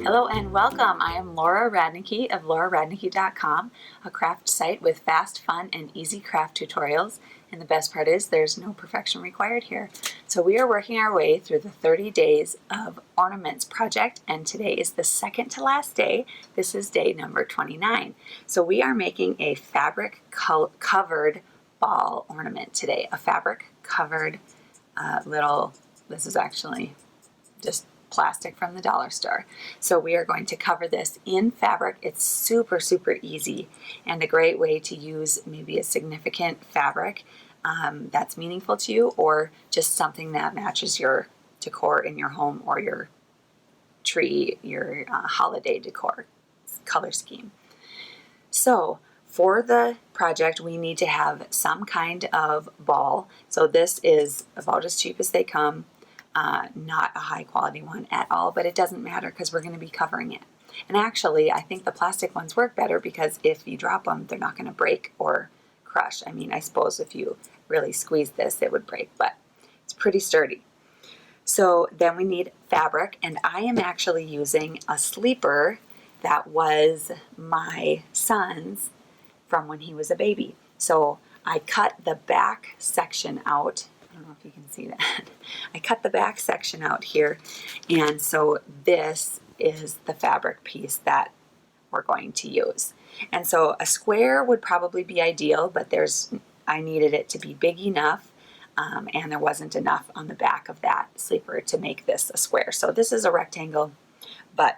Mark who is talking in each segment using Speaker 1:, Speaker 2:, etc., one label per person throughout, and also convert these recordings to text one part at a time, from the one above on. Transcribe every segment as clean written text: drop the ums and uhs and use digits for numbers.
Speaker 1: Hello and welcome. I am Laura Radnicki of lauraradnicki.com, a craft site with fast, fun, and easy craft tutorials. And the best part is there's no perfection required here. So we are working our way through the 30 days of Ornaments project, and today is the second to last day. This is day number 29. So we are making a fabric covered ball ornament today. A fabric covered this is actually just plastic from the dollar store. So we are going to cover this in fabric. It's super, super easy and a great way to use maybe a significant fabric that's meaningful to you, or just something that matches your decor in your home or your tree, your holiday decor color scheme. So for the project, we need to have some kind of ball. So this is about as cheap as they come. Not a high quality one at all, but it doesn't matter because we're going to be covering it. And actually, I think the plastic ones work better because if you drop them, they're not going to break or crush. I mean, I suppose if you really squeeze this, it would break, but it's pretty sturdy. So then we need fabric, and I am actually using a sleeper that was my son's from when he was a baby. So I cut the back section out. I don't know if you can see that. I cut the back section out here, and so this is the fabric piece that we're going to use. And so a square would probably be ideal, but I needed it to be big enough, and there wasn't enough on the back of that sleeper to make this a square. So this is a rectangle, but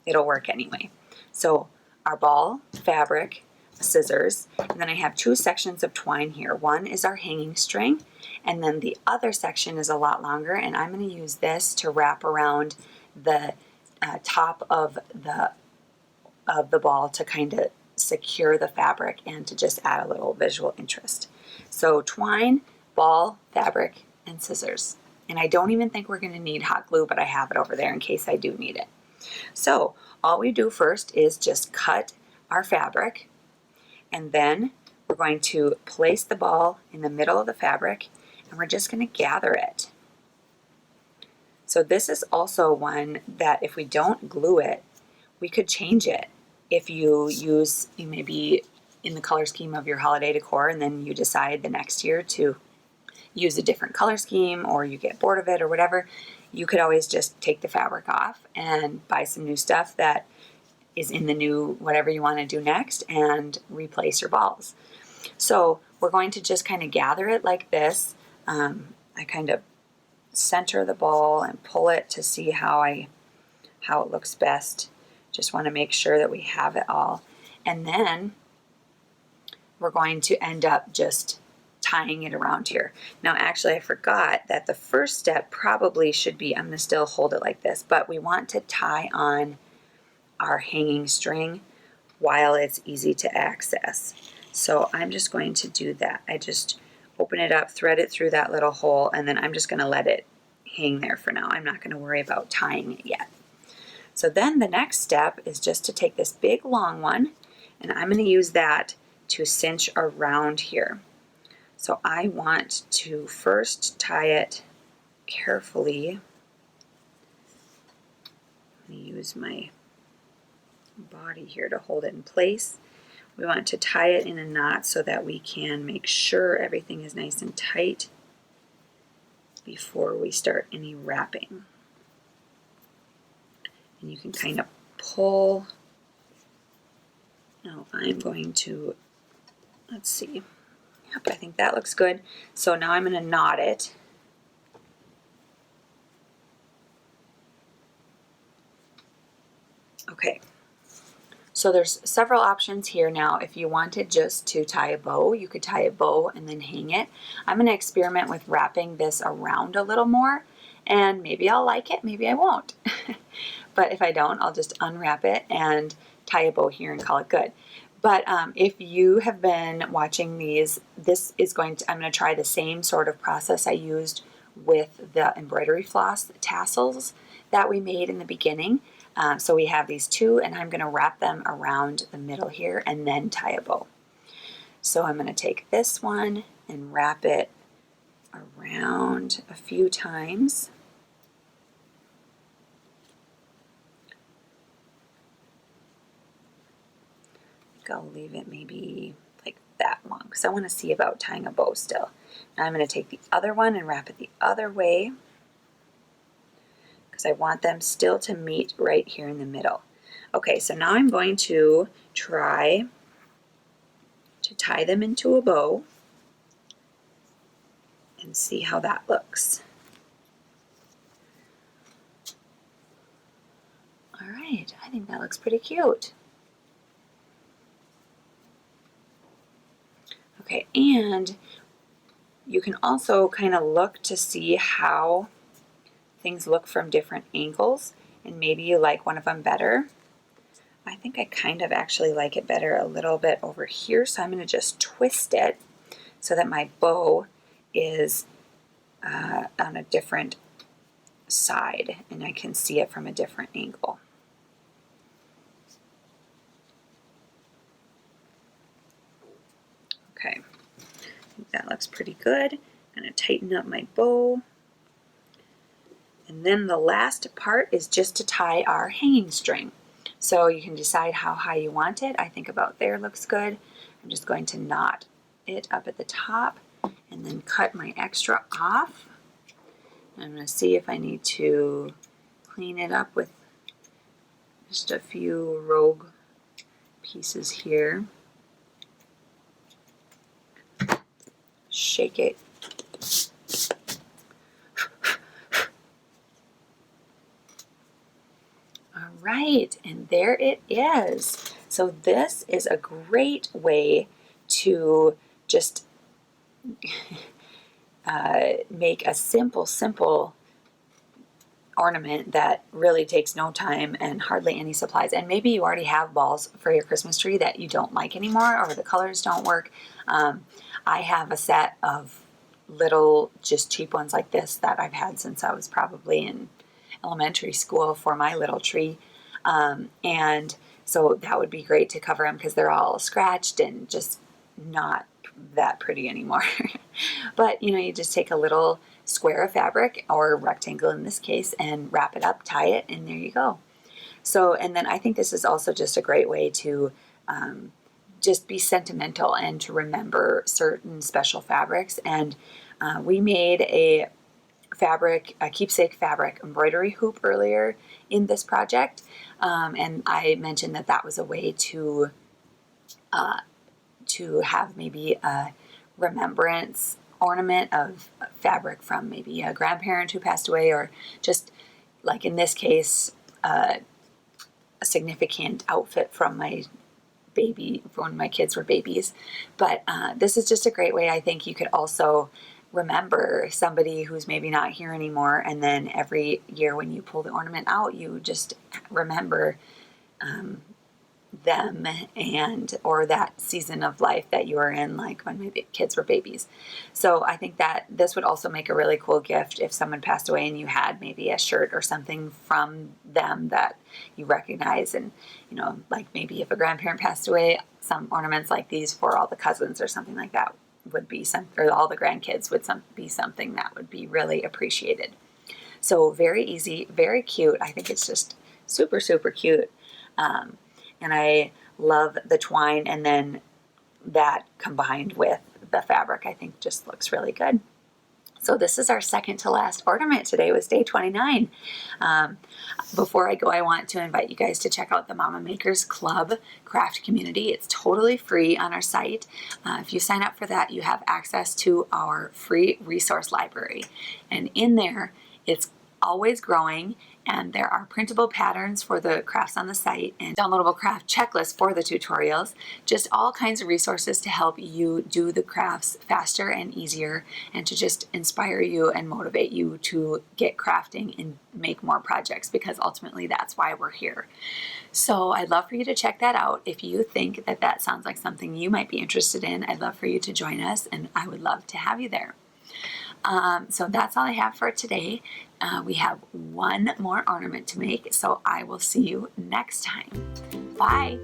Speaker 1: it'll work anyway. So our ball, fabric, scissors, and then I have two sections of twine here. One is our hanging string, and then the other section is a lot longer, and I'm going to use this to wrap around the top of the ball to kind of secure the fabric and to just add a little visual interest. So twine, ball, fabric, and scissors. And I don't even think we're going to need hot glue, but I have it over there in case I do need it. So all we do first is just cut our fabric, and then we're going to place the ball in the middle of the fabric, and we're just going to gather it. So this is also one that if we don't glue it, we could change it. If you may be in the color scheme of your holiday decor, and then you decide the next year to use a different color scheme, or you get bored of it or whatever, you could always just take the fabric off and buy some new stuff that is in the new whatever you want to do next and replace your balls. So we're going to just kind of gather it like this. I kind of center the ball and pull it to see how it looks best. Just want to make sure that we have it all. And then we're going to end up just tying it around here. Now actually I forgot that the first step probably should be, I'm going to still hold it like this, but we want to tie on our hanging string while it's easy to access. So I'm just going to do that. I just open it up, thread it through that little hole, and then I'm just going to let it hang there for now. I'm not going to worry about tying it yet. So then the next step is just to take this big long one, and I'm going to use that to cinch around here. So I want to first tie it carefully. I'm going to use my body here to hold it in place. We want to tie it in a knot so that we can make sure everything is nice and tight before we start any wrapping. And you can kind of pull. Now I'm going to, let's see. Yep, I think that looks good. So now I'm going to knot it. Okay. So there's several options here now. If you wanted just to tie a bow, you could tie a bow and then hang it. I'm going to experiment with wrapping this around a little more, and maybe I'll like it, maybe I won't. But if I don't, I'll just unwrap it and tie a bow here and call it good. But if you have been watching these, I'm going to try the same sort of process I used with the embroidery floss tassels that we made in the beginning. So we have these two, and I'm going to wrap them around the middle here and then tie a bow. So I'm going to take this one and wrap it around a few times. think I'll leave it maybe like that long because I want to see about tying a bow still. Now I'm going to take the other one and wrap it the other way because I want them still to meet right here in the middle. Okay, so now I'm going to try to tie them into a bow and see how that looks. All right, I think that looks pretty cute. Okay, and you can also kind of look to see how things look from different angles, and maybe you like one of them better. I think I kind of actually like it better a little bit over here, so I'm going to just twist it so that my bow is on a different side and I can see it from a different angle. Okay, I think that looks pretty good. I'm going to tighten up my bow. And then the last part is just to tie our hanging string. So you can decide how high you want it. I think about there looks good. I'm just going to knot it up at the top and then cut my extra off. I'm going to see if I need to clean it up with just a few rogue pieces here. Shake it. All right, and there it is. So this is a great way to just make a simple ornament that really takes no time and hardly any supplies. And maybe you already have balls for your Christmas tree that you don't like anymore or the colors don't work. I have a set of little just cheap ones like this that I've had since I was probably in elementary school for my little tree. And so that would be great to cover them because they're all scratched and just not that pretty anymore. But you just take a little square of fabric or rectangle in this case and wrap it up, tie it, and there you go. So, and then I think this is also just a great way to just be sentimental and to remember certain special fabrics. And we made a keepsake fabric embroidery hoop earlier in this project, and I mentioned that was a way to have maybe a remembrance ornament of fabric from maybe a grandparent who passed away, or just like in this case a significant outfit from my baby when my kids were babies. But this is just a great way. I think you could also remember somebody who's maybe not here anymore, and then every year when you pull the ornament out, you just remember them and or that season of life that you were in, like when my kids were babies. So I think that this would also make a really cool gift if someone passed away and you had maybe a shirt or something from them that you recognize. And like maybe if a grandparent passed away, some ornaments like these for all the cousins or something like that would be or all the grandkids would be something that would be really appreciated. So very easy, very cute. I think it's just super cute. And I love the twine, and then that combined with the fabric, I think just looks really good. So this is our second to last ornament. Today was day 29. Before I go, I want to invite you guys to check out the Mama Makers Club craft community. It's totally free on our site. If you sign up for that, you have access to our free resource library. And in there, it's always growing, and there are printable patterns for the crafts on the site and downloadable craft checklists for the tutorials. Just all kinds of resources to help you do the crafts faster and easier, and to just inspire you and motivate you to get crafting and make more projects, because ultimately that's why we're here. So I'd love for you to check that out. If you think that sounds like something you might be interested in, I'd love for you to join us, and I would love to have you there. So that's all I have for today. We have one more ornament to make, so I will see you next time. Bye.